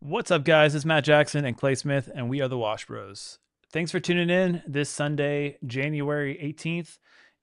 What's up, guys? It's Matt Jackson and Clay Smith, and we are the Wash Bros. Thanks for tuning in this Sunday, January 18th.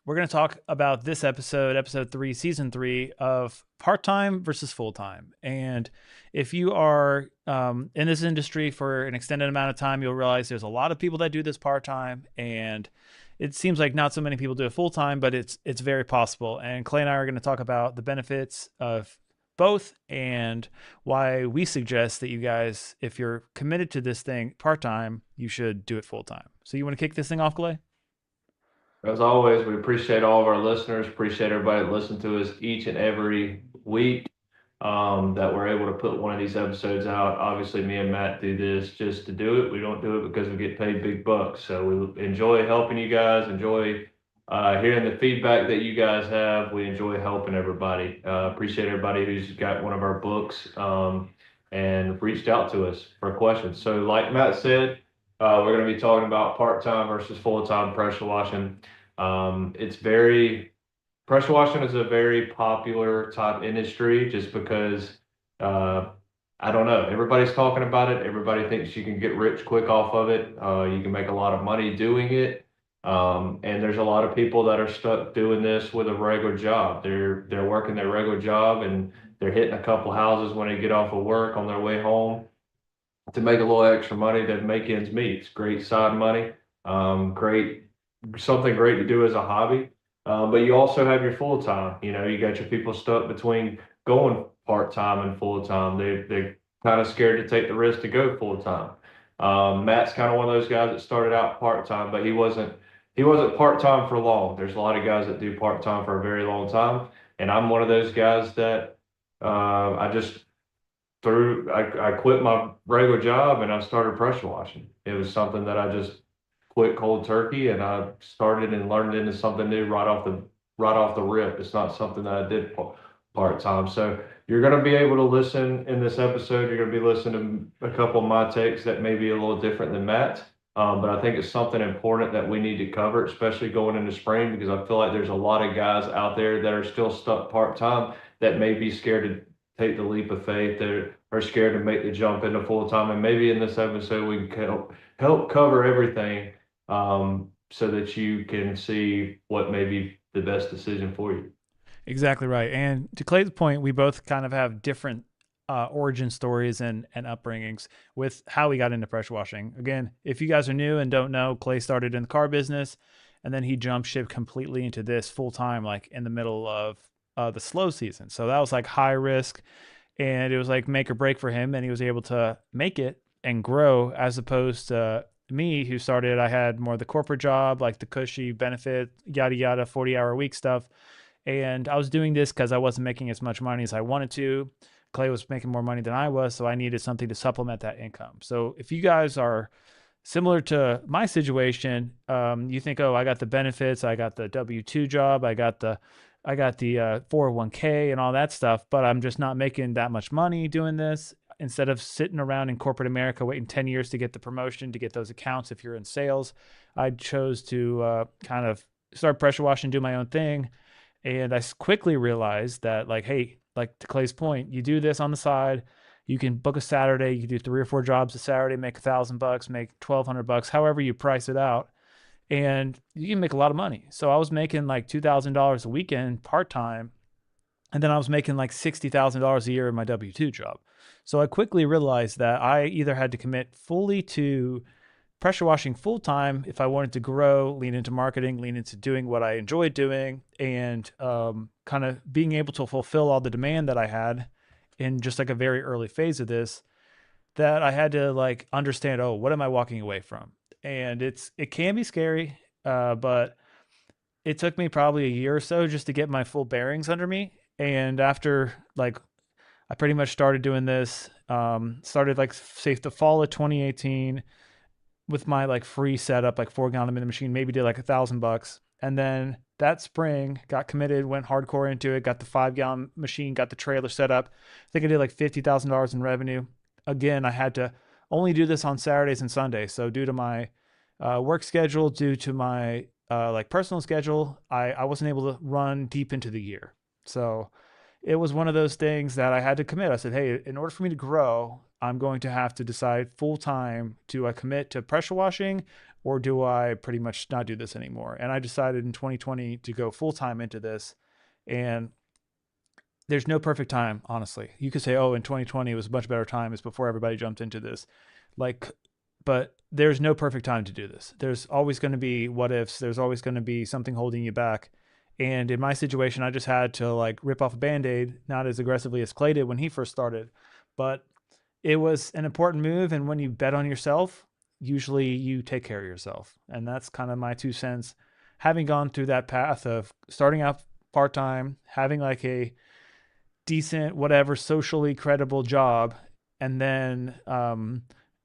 We're going to talk about this episode 3, season 3 of part time versus full time. And if you are in this industry for an extended amount of time, you'll realize there's a lot of people that do this part time. And it seems like not so many people do it full time, but it's very possible. And Clay and I are going to talk about the benefits of both and why we suggest that you guys, if you're committed to this thing part time, you should do it full time. So you want to kick this thing off, Clay? As always, we appreciate all of our listeners, appreciate everybody that listens to us each and every week, that we're able to put one of these episodes out. Obviously, me and Matt do this just to do it. We don't do it because we get paid big bucks. So we enjoy helping you guys, enjoy hearing the feedback that you guys have. We enjoy helping everybody. Appreciate everybody who's got one of our books and reached out to us for questions. So, like Matt said, we're going to be talking about part-time versus full-time pressure washing. It's very Pressure washing is a very popular type industry just because uh, I don't know. Everybody's talking about it. Everybody thinks you can get rich quick off of it. You can make a lot of money doing it. And there's a lot of people that are stuck doing this with a regular job. They're working their regular job and they're hitting a couple houses when they get off of work on their way home to make a little extra money to make ends meet. It's great side money. Great something great to do as a hobby. But you also have your full time. You know, you got your people stuck between going part time and full time. They're kind of scared to take the risk to go full time. Matt's kind of one of those guys that started out part time, but he wasn't part time for long. There's a lot of guys that do part time for a very long time, and I'm one of those guys that I just I quit my regular job and I started pressure washing. It was something that I just quit cold turkey and I started and learned into something new right off the rip. It's not something that I did part time. So you're going to be able to listen in this episode. You're going to be listening to a couple of my takes that may be a little different than Matt's. But I think it's something important that we need to cover, especially going into spring, because I feel like there's a lot of guys out there that are still stuck part time that may be scared to take the leap of faith. They are scared to make the jump into full time. And maybe in this episode we can help cover everything, so that you can see what may be the best decision for you. Exactly right. And to Clay's point, we both kind of have different origin stories and upbringings with how we got into pressure washing. Again, if you guys are new and don't know, Clay started in the car business and then he jumped ship completely into this full time, like in the middle of the slow season. So that was like high risk and it was like make or break for him. And he was able to make it and grow as opposed to me who started, I had more of the corporate job, like the cushy benefit, yada, yada, 40-hour week stuff. And I was doing this because I wasn't making as much money as I wanted to. Clay was making more money than I was, so I needed something to supplement that income. So if you guys are similar to my situation, you think, oh, I got the benefits, I got the W-2 job, I got the 401k and all that stuff, but I'm just not making that much money doing this. Instead of sitting around in corporate America waiting 10 years to get the promotion, to get those accounts if you're in sales, I chose to kind of start pressure washing, do my own thing. And I quickly realized that, like, hey, like to Clay's point, you do this on the side. You can book a Saturday. You can do 3 or 4 jobs a Saturday, make $1,000, make $1,200, however you price it out, and you can make a lot of money. So I was making like $2,000 a weekend part time, and then I was making like $60,000 a year in my W-2 job. So I quickly realized that I either had to commit fully to pressure washing full time if I wanted to grow, lean into marketing, lean into doing what I enjoyed doing, and kind of being able to fulfill all the demand that I had in just like a very early phase of this. That I had to like understand, oh, what am I walking away from? And it can be scary, but it took me probably a year or so just to get my full bearings under me. And after like I pretty much started doing this, started like say the fall of 2018 with my like free setup, like 4 gallon minute machine, maybe did like $1,000. And then that spring got committed, went hardcore into it, got the 5 gallon machine, got the trailer set up. I think I did like $50,000 in revenue. Again, I had to only do this on Saturdays and Sundays. So due to my work schedule, due to my like personal schedule, I wasn't able to run deep into the year. So it was one of those things that I had to commit. I said, hey, in order for me to grow, I'm going to have to decide full time, do I commit to pressure washing or do I pretty much not do this anymore? And I decided in 2020 to go full time into this. And there's no perfect time, honestly. You could say, oh, in 2020 it was a much better time. It's before everybody jumped into this. Like, but there's no perfect time to do this. There's always going to be what ifs. There's always going to be something holding you back. And in my situation, I just had to like rip off a band-aid, not as aggressively as Clay did when he first started, but it was an important move. And when you bet on yourself, usually you take care of yourself. And that's kind of my 2 cents. Having gone through that path of starting out part-time, having like a decent, whatever, socially credible job, and then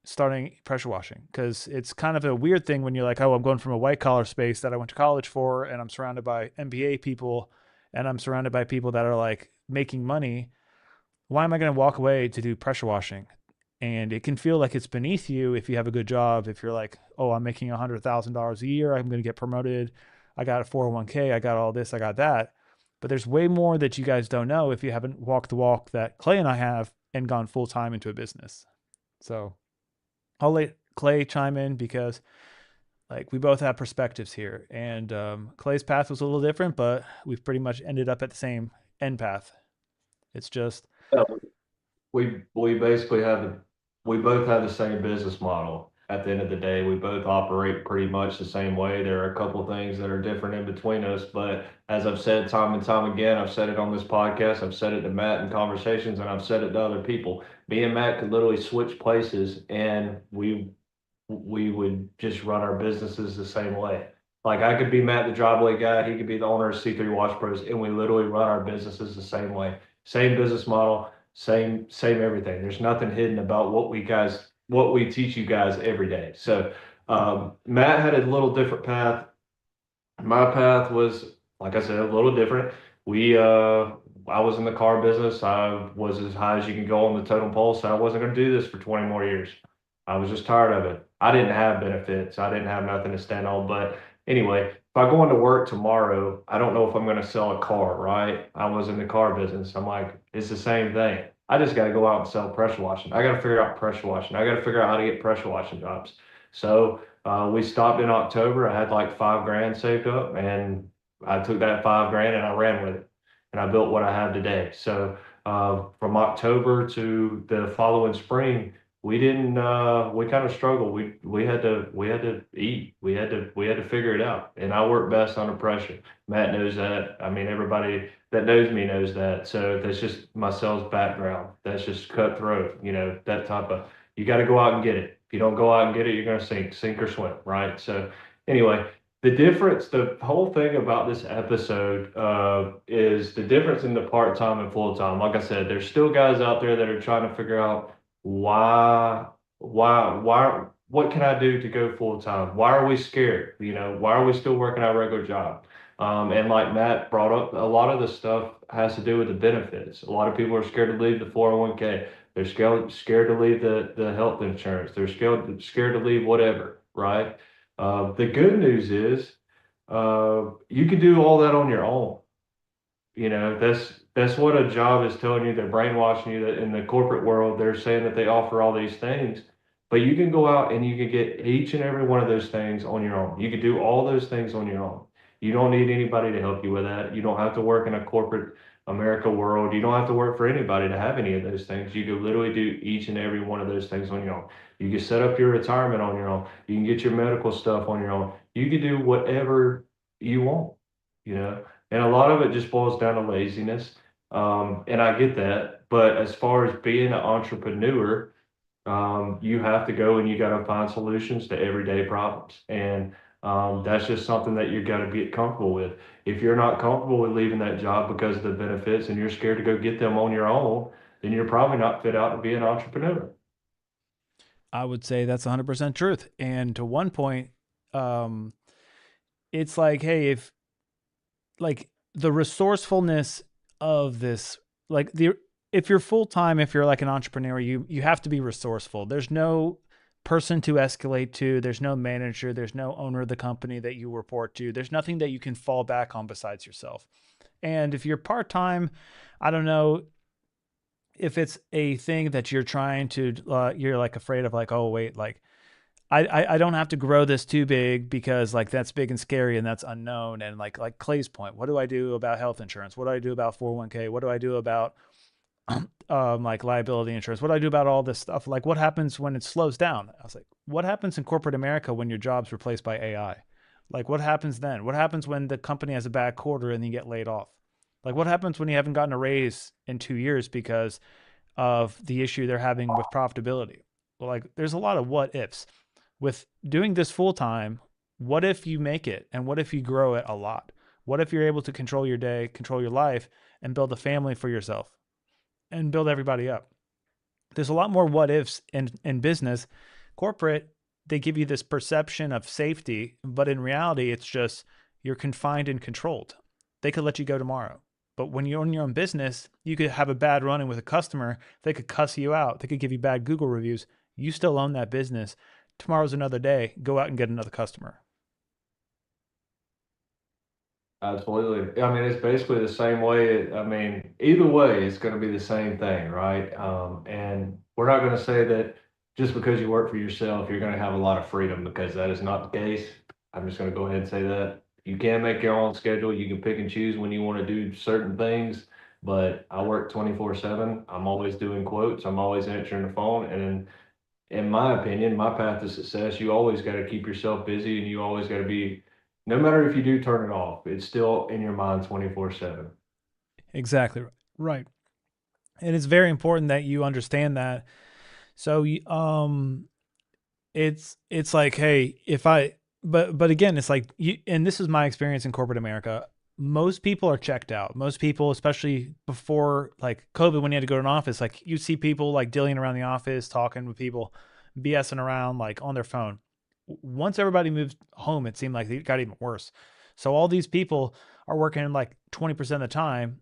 starting pressure washing. Because it's kind of a weird thing when you're like, oh, I'm going from a white collar space that I went to college for, and I'm surrounded by MBA people, and I'm surrounded by people that are like making money. Why am I going to walk away to do pressure washing? And it can feel like it's beneath you if you have a good job. If you're like, oh, I'm making $100,000 a year, I'm going to get promoted. I got a 401k, I got all this, I got that. But there's way more that you guys don't know if you haven't walked the walk that Clay and I have and gone full time into a business. So I'll let Clay chime in because like we both have perspectives here. And Clay's path was a little different, but we've pretty much ended up at the same end path. It's just Yeah, we basically we both have the same business model. At the end of the day, we both operate pretty much the same way. There are a couple of things that are different in between us, but as I've said time and time again, I've said it on this podcast, I've said it to Matt in conversations, and I've said it to other people. Me and Matt could literally switch places, and we would just run our businesses the same way. Like I could be Matt, the driveway guy, he could be the owner of C3 Wash Pros, and we literally run our businesses the same way. Same business model, same everything. There's nothing hidden about what we teach you guys every day. So Matt had a little different path. My path was, like I said, a little different. We I was in the car business. I was as high as you can go on the totem pole, so I wasn't going to do this for 20 more years. I was just tired of it. I didn't have benefits. I didn't have nothing to stand on. But anyway, if I go into work tomorrow, I don't know if I'm going to sell a car, right? I was in the car business. I'm like, it's the same thing. I just got to go out and sell pressure washing. I got to figure out pressure washing. I got to figure out how to get pressure washing jobs. So we stopped in October. I had like 5 grand saved up, and I took that 5 grand and I ran with it, and I built what I have today. So from October to the following spring, we didn't. We kind of struggled. We had to eat. We had to figure it out. And I work best under pressure. Matt knows that. I mean, everybody that knows me knows that. So that's just my sales background. That's just cutthroat. You know, that type of. You got to go out and get it. If you don't go out and get it, you're going to sink or swim, right? So anyway, the difference, the whole thing about this episode is the difference in the part-time and full-time. Like I said, there's still guys out there that are trying to figure out why, what can I do to go full-time? Why are we scared? You know, why are we still working our regular job? And like Matt brought up, a lot of the stuff has to do with the benefits. A lot of people are scared to leave the 401k. They're scared to leave the health insurance. They're scared to leave whatever, right? The good news is you can do all that on your own. You know, that's what a job is telling you. They're brainwashing you that in the corporate world, they're saying that they offer all these things, but you can go out and you can get each and every one of those things on your own. You can do all those things on your own. You don't need anybody to help you with that. You don't have to work in a corporate America world. You don't have to work for anybody to have any of those things. You can literally do each and every one of those things on your own. You can set up your retirement on your own. You can get your medical stuff on your own. You can do whatever you want, you know. And a lot of it just boils down to laziness. And I get that. But as far as being an entrepreneur, you have to go and you got to find solutions to everyday problems. And that's just something that you got to get comfortable with. If you're not comfortable with leaving that job because of the benefits and you're scared to go get them on your own, then you're probably not fit out to be an entrepreneur. I would say that's 100% truth. And to one point, um, it's like, hey, if like the resourcefulness of this, like the if you're full time, if you're like an entrepreneur, you have to be resourceful. There's no person to escalate to. There's no manager. There's no owner of the company that you report to. There's nothing that you can fall back on besides yourself. And if you're part time, I don't know, if it's a thing that you're trying to, you're like afraid of, like, oh wait, like I don't have to grow this too big because like that's big and scary and that's unknown. And like Clay's point, what do I do about health insurance? What do I do about 401k? What do I do about like liability insurance? What do I do about all this stuff? Like what happens when it slows down? I was like, what happens in corporate America when your job's replaced by AI? Like what happens then? What happens when the company has a bad quarter and you get laid off? Like what happens when you haven't gotten a raise in 2 years because of the issue they're having with profitability? Well, like there's a lot of what ifs with doing this full time. What if you make it, and what if you grow it a lot? What if you're able to control your day, control your life, and build a family for yourself and build everybody up? There's a lot more what ifs in business. Corporate, they give you this perception of safety, but in reality, it's just you're confined and controlled. They could let you go tomorrow. But when you own your own business, you could have a bad run in with a customer. They could cuss you out. They could give you bad Google reviews. You still own that business. Tomorrow's another day. Go out and get another customer. Absolutely. I mean, it's basically the same way. I mean, either way, it's going to be the same thing, right? And we're not going to say that just because you work for yourself, you're going to have a lot of freedom, because that is not the case. I'm just going to go ahead and say that. You can make your own schedule. You can pick and choose when you want to do certain things. But I work 24/7. I'm always doing quotes. I'm always answering the phone. And in my opinion, my path to success, you always got to keep yourself busy, and you always got to be, no matter if you do turn it off, it's still in your mind 24/7. Exactly right. And it's very important that you understand that. So, it's like, hey, if I, but again, it's like you, and this is my experience in corporate America. Most people are checked out. Most people, especially before like COVID, when you had to go to an office, like you see people like dilling around the office, talking with people, BSing around like on their phone. Once everybody moved home, it seemed like it got even worse. So all these people are working like 20% of the time,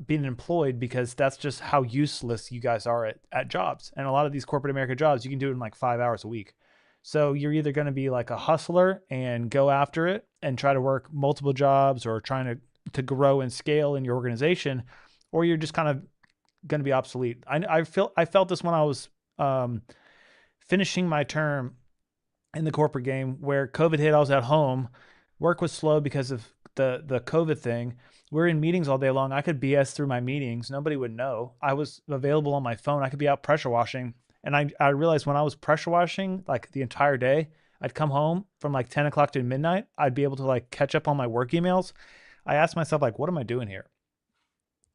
being employed, because that's just how useless you guys are at jobs. And a lot of these corporate America jobs, you can do it in like 5 hours a week. So you're either going to be like a hustler and go after it and try to work multiple jobs, or trying to grow and scale in your organization, or you're just kind of going to be obsolete. I felt this when I was um, finishing my term in the corporate game, where COVID hit. I was at home. Work was slow because of the COVID thing. We're in meetings all day long. I could BS through my meetings. Nobody would know. I was available on my phone. I could be out pressure washing. And I realized when I was pressure washing like the entire day, I'd come home from like 10 o'clock to midnight. I'd be able to like catch up on my work emails. I asked myself, like, what am I doing here?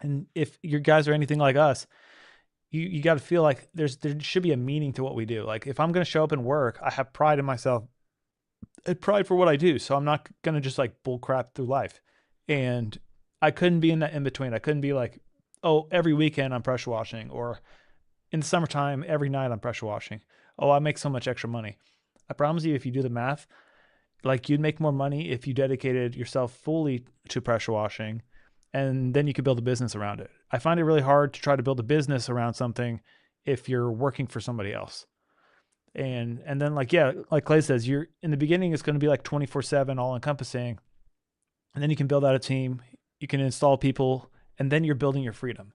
And if you guys are anything like us, you got to feel like there should be a meaning to what we do. Like if I'm going to show up and work, I have pride in myself, pride for what I do. So I'm not going to just like bull crap through life. And I couldn't be in that in between. I couldn't be like, oh, every weekend I'm pressure washing, or in the summertime, every night I'm pressure washing. Oh, I make so much extra money. I promise you, if you do the math, like you'd make more money if you dedicated yourself fully to pressure washing, and then you could build a business around it. I find it really hard to try to build a business around something if you're working for somebody else. And then like, yeah, like Clay says, you're in the beginning it's going to be like 24/7 all encompassing, and then you can build out a team, you can install people, and then you're building your freedom.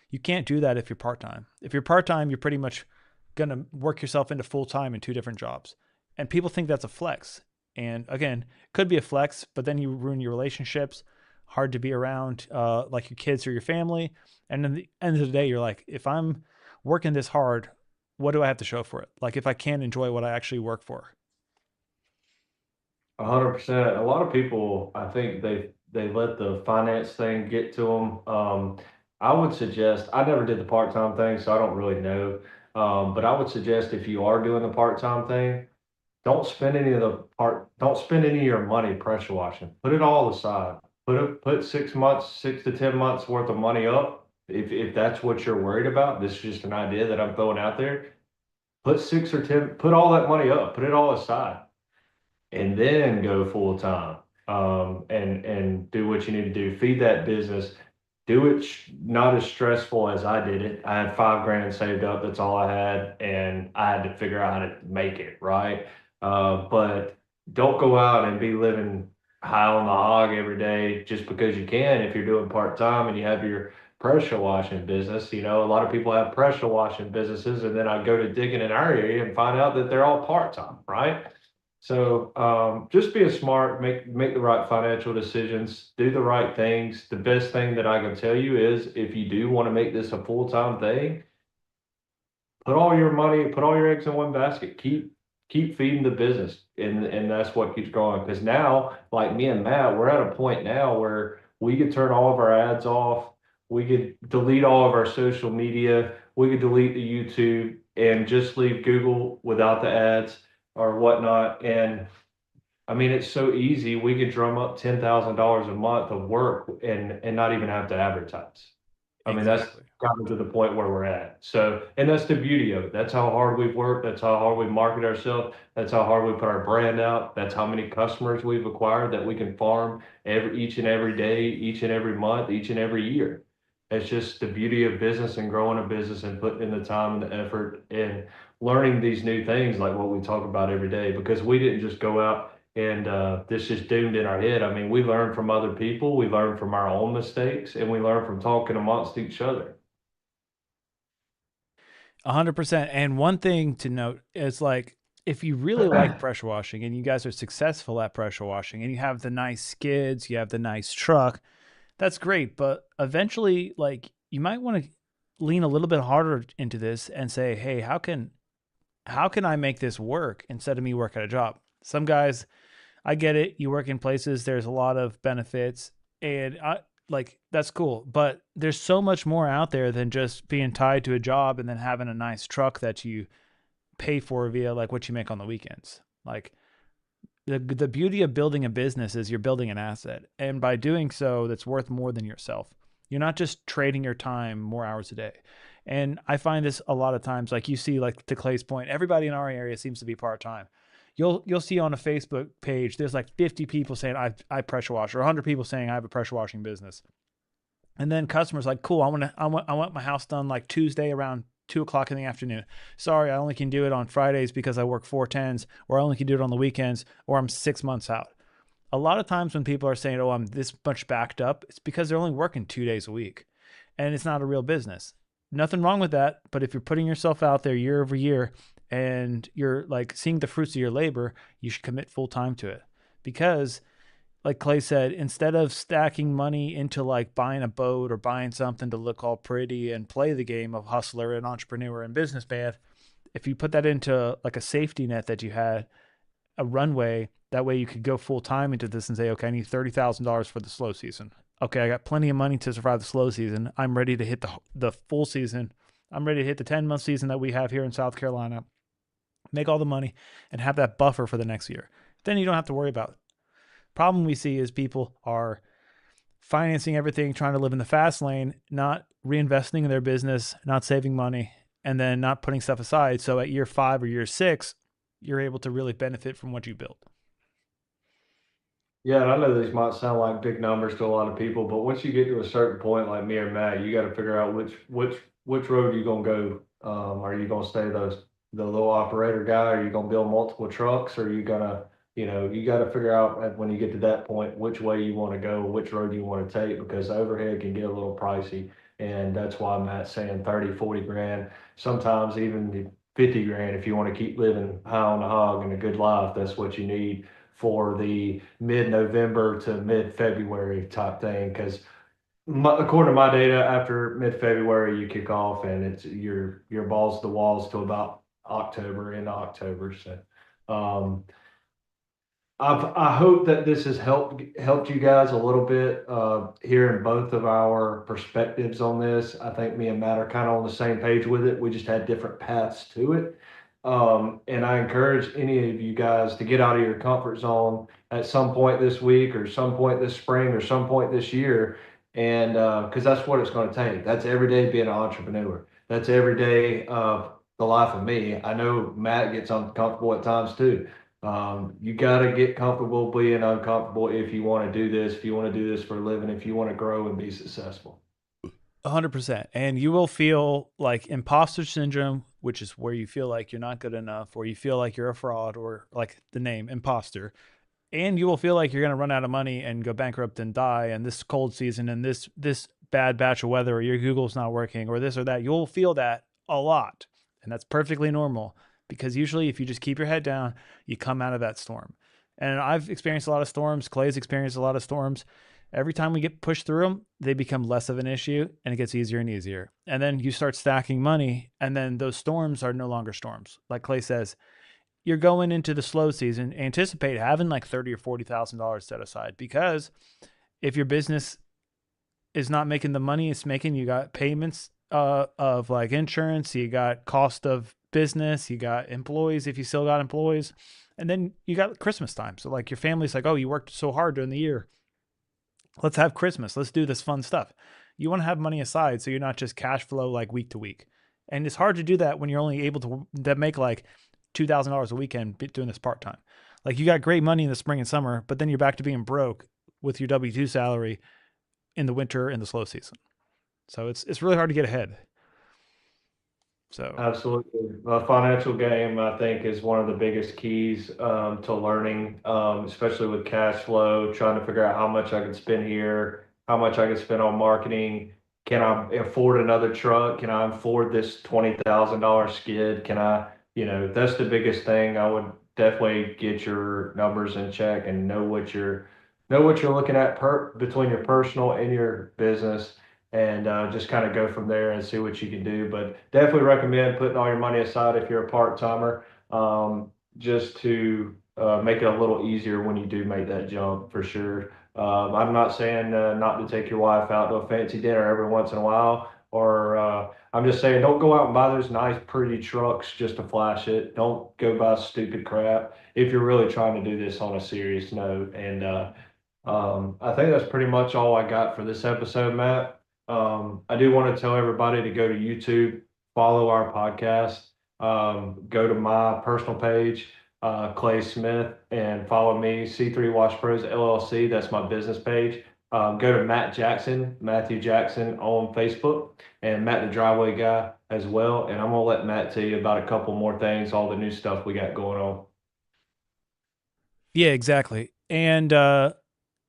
You can't do that if you're part-time. If you're part-time, you're pretty much going to work yourself into full-time in two different jobs. And people think that's a flex. And again, it could be a flex, but then you ruin your relationships, hard to be around, like your kids or your family. And in the end of the day, you're like, if I'm working this hard, what do I have to show for it? Like if I can't enjoy what I actually work for. 100%. A lot of people, I think they let the finance thing get to them. I would suggest, I never did the part-time thing, so I don't really know. But I would suggest, if you are doing the part-time thing, don't spend any of your money pressure washing. Put it all aside. Put 6 months, 6 to 10 months worth of money up. If that's what you're worried about, this is just an idea that I'm throwing out there. Put all that money up, put it all aside, and then go full time. And do what you need to do. Feed that business. Do it not as stressful as I did it. I had 5 grand saved up. That's all I had, and I had to figure out how to make it right. But don't go out and be living high on the hog every day just because you can. If you're doing part time and you have your pressure washing business. You know, a lot of people have pressure washing businesses, and then I go to digging in our area and find out that they're all part-time, right? So just be a smart, make the right financial decisions, do the right things. The best thing that I can tell you is if you do want to make this a full-time thing, put all your money, put all your eggs in one basket. Keep feeding the business, and that's what keeps growing. Because now, like me and Matt, we're at a point now where we could turn all of our ads off. We could delete all of our social media. We could delete the YouTube and just leave Google without the ads or whatnot. And I mean, it's so easy. We could drum up $10,000 a month of work and not even have to advertise. I mean, that's Exactly. gotten to the point where we're at. So, and that's the beauty of it. That's how hard we've worked. That's how hard we market ourselves. That's how hard we put our brand out. That's how many customers we've acquired that we can farm each and every day, each and every month, each and every year. It's just the beauty of business and growing a business and putting in the time and the effort and learning these new things like what we talk about every day, because we didn't just go out and this just doomed in our head. I mean, we learn from other people, we learn from our own mistakes, and we learn from talking amongst each other. 100%. And one thing to note is like, if you really like pressure washing and you guys are successful at pressure washing and you have the nice skids, you have the nice truck, that's great. But eventually, like, you might want to lean a little bit harder into this and say, hey, how can I make this work instead of me work at a job? Some guys, I get it. You work in places, there's a lot of benefits, and like that's cool. But there's so much more out there than just being tied to a job and then having a nice truck that you pay for via like what you make on the weekends. Like the beauty of building a business is you're building an asset, and by doing so, that's worth more than yourself. You're not just trading your time more hours a day. And I find this a lot of times, like you see, like to Clay's point, everybody in our area seems to be part time. You'll see on a Facebook page, there's like 50 people saying I pressure wash, or 100 people saying I have a pressure washing business. And then customers like, cool, I want my house done like Tuesday around 2 o'clock in the afternoon. Sorry, I only can do it on Fridays because I work 4 10s, or I only can do it on the weekends, or I'm 6 months out. A lot of times when people are saying, oh, I'm this much backed up, it's because they're only working 2 days a week, and it's not a real business. Nothing wrong with that. But if you're putting yourself out there year over year and you're like seeing the fruits of your labor, you should commit full time to it. Because like Clay said, instead of stacking money into like buying a boat or buying something to look all pretty and play the game of hustler and entrepreneur and businessman, if you put that into like a safety net that you had, a runway, that way you could go full time into this and say, okay, I need $30,000 for the slow season. Okay, I got plenty of money to survive the slow season. I'm ready to hit the full season. I'm ready to hit the 10-month season that we have here in South Carolina, make all the money, and have that buffer for the next year. Then you don't have to worry about it. Problem we see is people are financing everything, trying to live in the fast lane, not reinvesting in their business, not saving money, and then not putting stuff aside. So at year 5 or year 6, you're able to really benefit from what you built. Yeah, and I know these might sound like big numbers to a lot of people, but once you get to a certain point, like me or Matt, you got to figure out which road you're gonna go. Are you gonna stay the low operator guy? Are you gonna build multiple trucks? Or are you gonna, you got to figure out when you get to that point which way you want to go, which road you want to take, because overhead can get a little pricey, and that's why Matt's saying 30, 40 grand, sometimes even 50 grand if you want to keep living high on the hog and a good life. That's what you need for the mid-November to mid-February type thing. Because according to my data, after mid-February, you kick off and it's your balls to the walls till about October, into October. So, I hope that this has helped you guys a little bit, hearing both of our perspectives on this. I think me and Matt are kind of on the same page with it. We just had different paths to it. And I encourage any of you guys to get out of your comfort zone at some point this week or some point this spring or some point this year. And because that's what it's going to take. That's every day being an entrepreneur. That's every day of the life of me. I know Matt gets uncomfortable at times too. You got to get comfortable being uncomfortable if you want to do this, if you want to do this for a living, if you want to grow and be successful. 100%. And you will feel like imposter syndrome, which is where you feel like you're not good enough, or you feel like you're a fraud, or like the name imposter. And you will feel like you're going to run out of money and go bankrupt and die. And this cold season and this bad batch of weather, or your Google's not working, or this or that. You'll feel that a lot. And that's perfectly normal, because usually if you just keep your head down, you come out of that storm. And I've experienced a lot of storms. Clay's experienced a lot of storms. Every time we get pushed through them, they become less of an issue, and it gets easier and easier. And then you start stacking money, and then those storms are no longer storms. Like Clay says, you're going into the slow season, anticipate having like $30,000 or $40,000 set aside, because if your business is not making the money it's making, you got payments of like insurance, you got cost of business, you got employees if you still got employees, and then you got Christmas time. So like your family's like, oh, you worked so hard during the year. Let's have Christmas. Let's do this fun stuff. You want to have money aside so you're not just cash flow like week to week. And it's hard to do that when you're only able to make like $2,000 a weekend doing this part-time. Like you got great money in the spring and summer, but then you're back to being broke with your W-2 salary in the winter and the slow season. So it's really hard to get ahead. So Absolutely. The financial game, I think, is one of the biggest keys to learning, especially with cash flow, trying to figure out how much I can spend here, how much I can spend on marketing. Can I afford another truck? Can I afford this $20,000 skid? Can I, that's the biggest thing. I would definitely get your numbers in check and know what you're looking at between your personal and your business, and just kind of go from there and see what you can do. But definitely recommend putting all your money aside if you're a part timer, just to make it a little easier when you do make that jump for sure. I'm not saying not to take your wife out to a fancy dinner every once in a while, or I'm just saying don't go out and buy those nice, pretty trucks just to flash it. Don't go buy stupid crap if you're really trying to do this on a serious note. And I think that's pretty much all I got for this episode, Matt. I do want to tell everybody to go to YouTube, follow our podcast, go to my personal page, Clay Smith, and follow me, C3 Wash Pros LLC. That's my business page. Go to Matthew Jackson on Facebook, and Matt the Driveway Guy as well. And I'm going to let Matt tell you about a couple more things, all the new stuff we got going on. yeah, exactly. And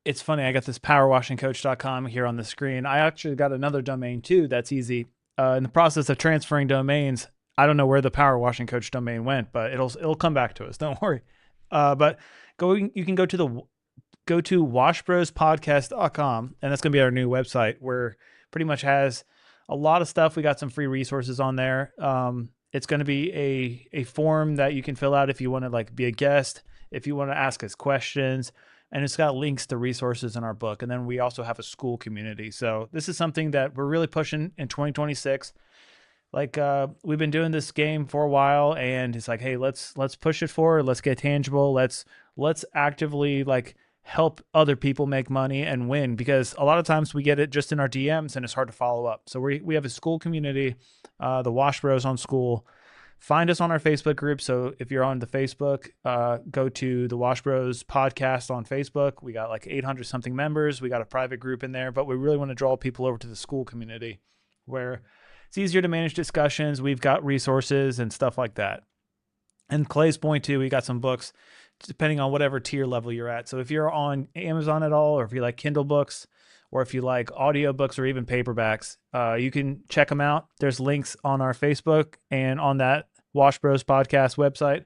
it's funny, I got this powerwashingcoach.com here on the screen. I actually got another domain too that's easy. In the process of transferring domains, I don't know where the Power Washing Coach domain went, but it'll come back to us. Don't worry. But you can go to washbrospodcast.com, and that's going to be our new website, where pretty much has a lot of stuff. We got some free resources on there. It's going to be a form that you can fill out if you want to like be a guest, if you want to ask us questions. And it's got links to resources in our book. And then we also have a school community. So this is something that we're really pushing in 2026. Like we've been doing this game for a while, and it's like, hey, let's push it forward. Let's get tangible. Let's actively like help other people make money and win, because a lot of times we get it just in our DMs and it's hard to follow up. So we have a school community, the Wash Bros on School. Find us on our Facebook group. So if you're on the Facebook, go to the Wash Bros podcast on Facebook. We got like 800 something members. We got a private group in there, but we really want to draw people over to the school community where it's easier to manage discussions. We've got resources and stuff like that. And Clay's point too, we got some books depending on whatever tier level you're at. So if you're on Amazon at all, or if you like Kindle books, or if you like audiobooks or even paperbacks, you can check them out. There's links on our Facebook and on that Wash Bros podcast website.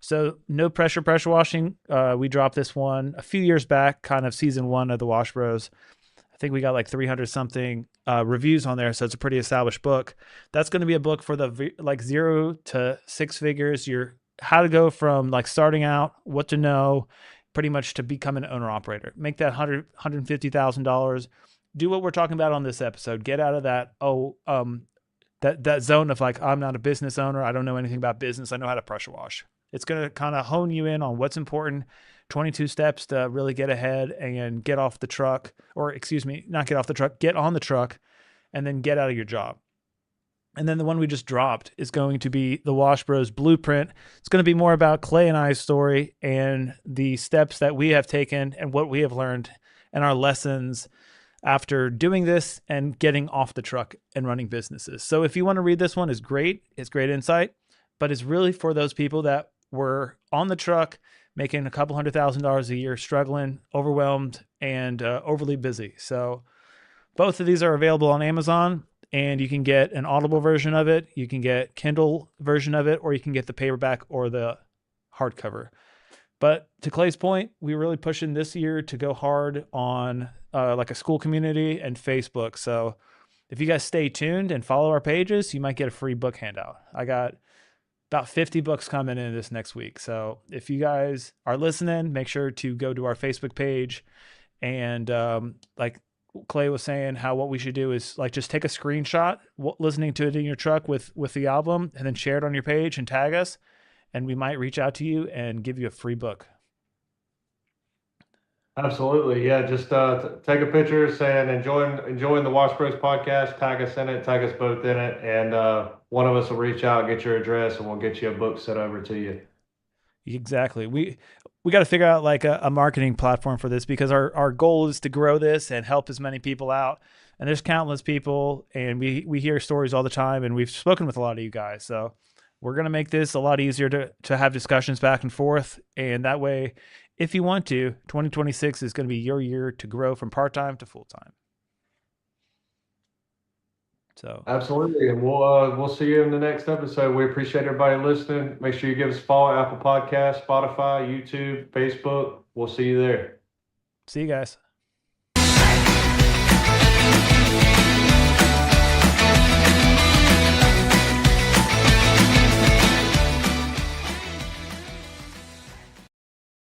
So no pressure washing. We dropped this one a few years back, kind of season 1 of the Wash Bros. I think we got like 300 something reviews on there. So it's a pretty established book. That's going to be a book for the like 0 to 6 figures. How to go from like starting out, what to know, pretty much to become an owner operator. Make that $150,000. Do what we're talking about on this episode. Get out of that that zone of like, I'm not a business owner. I don't know anything about business. I know how to pressure wash. It's going to kind of hone you in on what's important. 22 steps to really get ahead and get off the truck, or excuse me, not get off the truck, get on the truck, and then get out of your job. And then the one we just dropped is going to be the Wash Bros Blueprint. It's going to be more about Clay and I's story and the steps that we have taken and what we have learned and our lessons after doing this and getting off the truck and running businesses. So if you want to read this one, it's great. It's great insight, but it's really for those people that were on the truck, making a couple $100,000 a year, struggling, overwhelmed, and overly busy. So Both of these are available on Amazon, and you can get an Audible version of it, you can get Kindle version of it, or you can get the paperback or the hardcover. But to Clay's point, we're really pushing this year to go hard on like a school community and Facebook. So if you guys stay tuned and follow our pages, you might get a free book handout. I got about 50 books coming in this next week. So if you guys are listening, make sure to go to our Facebook page. And like Clay was saying, how what we should do is like just take a screenshot listening to it in your truck with the album, and then share it on your page and tag us, and we might reach out to you and give you a free book. Absolutely. Yeah. Just take a picture saying enjoying the Wash Bros podcast, tag us in it, tag us both in it. And one of us will reach out, get your address, and we'll get you a book sent over to you. Exactly. We got to figure out like a marketing platform for this, because our goal is to grow this and help as many people out. And there's countless people, and we hear stories all the time, and we've spoken with a lot of you guys. So we're going to make this a lot easier to have discussions back and forth. And that way, if you want to, 2026 is going to be your year to grow from part-time to full-time. So absolutely. And we'll see you in the next episode. We appreciate everybody listening. Make sure you give us a follow, Apple Podcasts, Spotify, YouTube, Facebook. We'll see you there. See you guys.